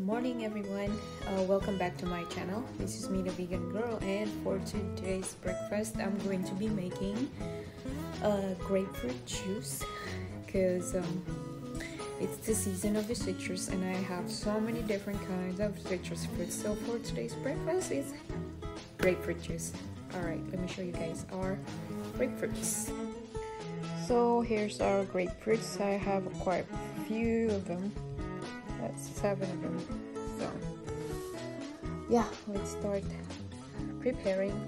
morning everyone. Welcome back to my channel. This is me, the vegan girl, and for today's breakfast I'm going to be making grapefruit juice because it's the season of the citrus and I have so many different kinds of citrus fruits. So for today's breakfast is grapefruit juice. Alright, let me show you guys our grapefruits. So here's our grapefruits. I have quite a few of them. That's 7 of them. So yeah, let's start preparing.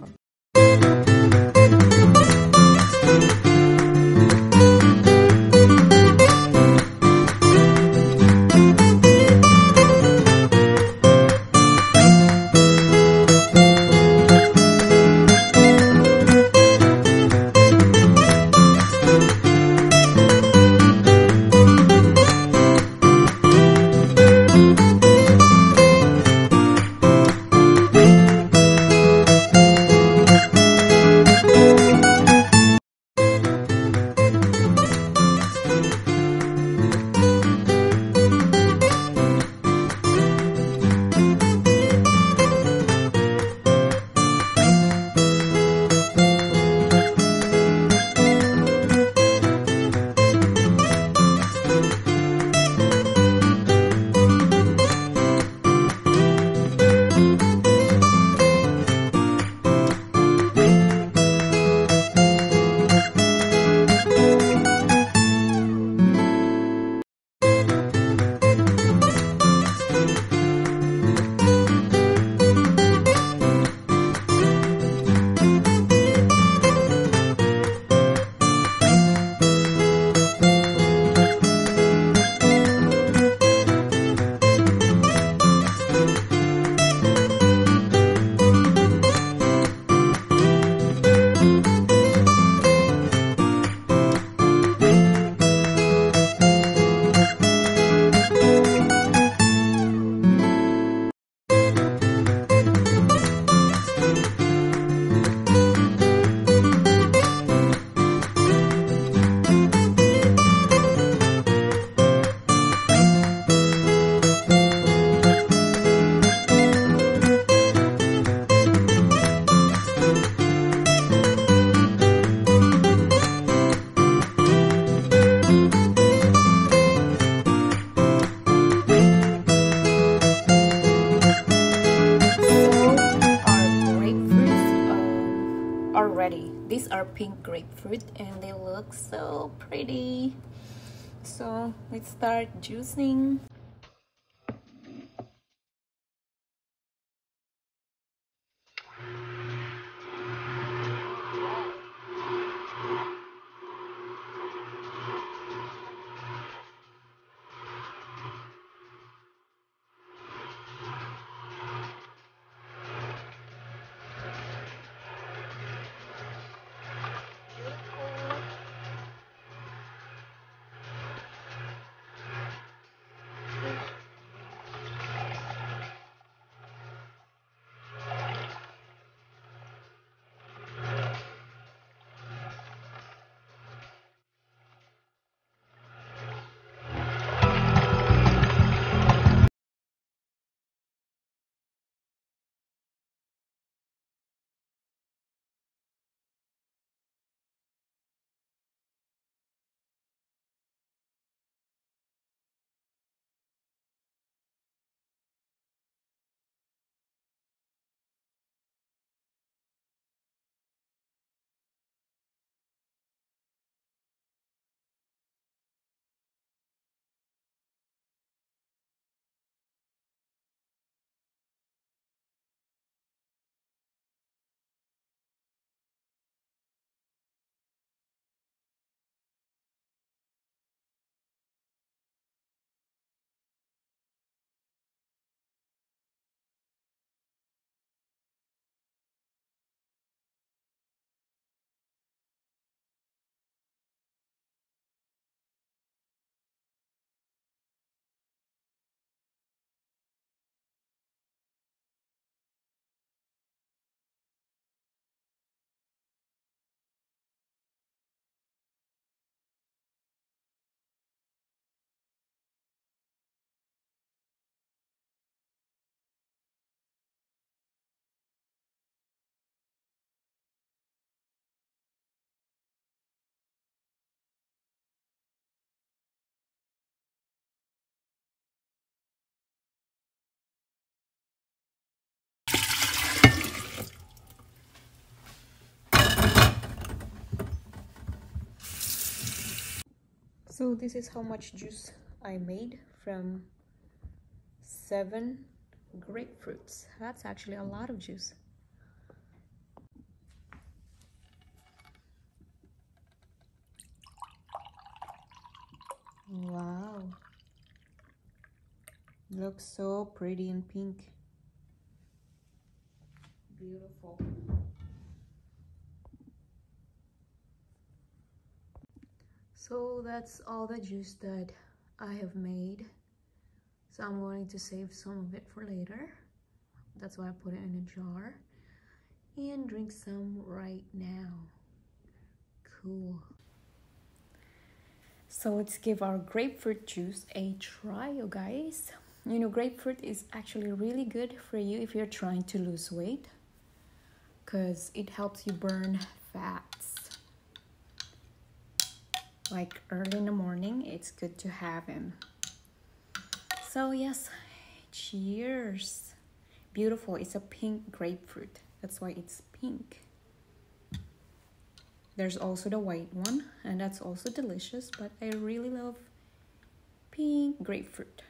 Ready. These are pink grapefruit and they look so pretty. So let's start juicing. So this is how much juice I made from 7 grapefruits. That's actually a lot of juice. Wow, looks so pretty and pink. Beautiful. So that's all the juice that I have made. So I'm going to save some of it for later. That's why I put it in a jar and drink some right now. Cool. So let's give our grapefruit juice a try, you guys. You know, grapefruit is actually really good for you if you're trying to lose weight, because it helps you burn fats. Like early in the morning, it's good to have them. So yes, cheers. Beautiful. It's a pink grapefruit. That's why it's pink. There's also the white one, and that's also delicious, but I really love pink grapefruit.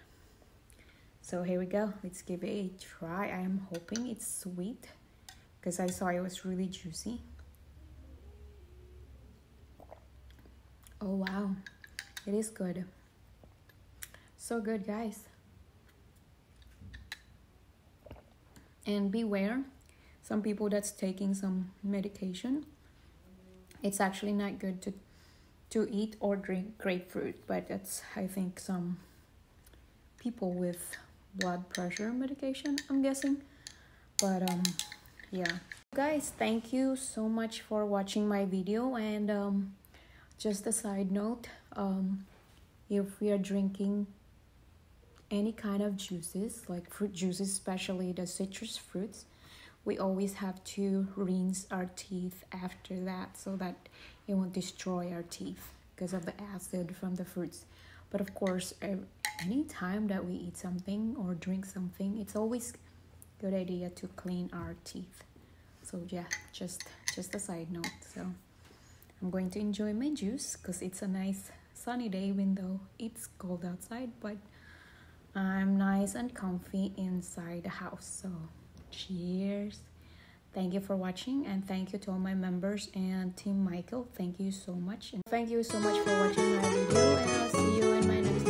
So here we go. Let's give it a try. I am hoping it's sweet because I saw it was really juicy. Oh wow, it is good. So good, guys. And beware, some people that's taking some medication, it's actually not good to eat or drink grapefruit, but that's, I think, some people with blood pressure medication, I'm guessing. But yeah, guys, thank you so much for watching my video. And just a side note, if we are drinking any kind of juices, like fruit juices, especially the citrus fruits, we always have to rinse our teeth after that so that it won't destroy our teeth because of the acid from the fruits. But of course, any time that we eat something or drink something, it's always a good idea to clean our teeth. So yeah, just a side note. So I'm going to enjoy my juice because it's a nice sunny day, even though it's cold outside, but I'm nice and comfy inside the house. So cheers. Thank you for watching, and thank you to all my members and Team Michael. Thank you so much. And thank you so much for watching my video, and I'll see you in my next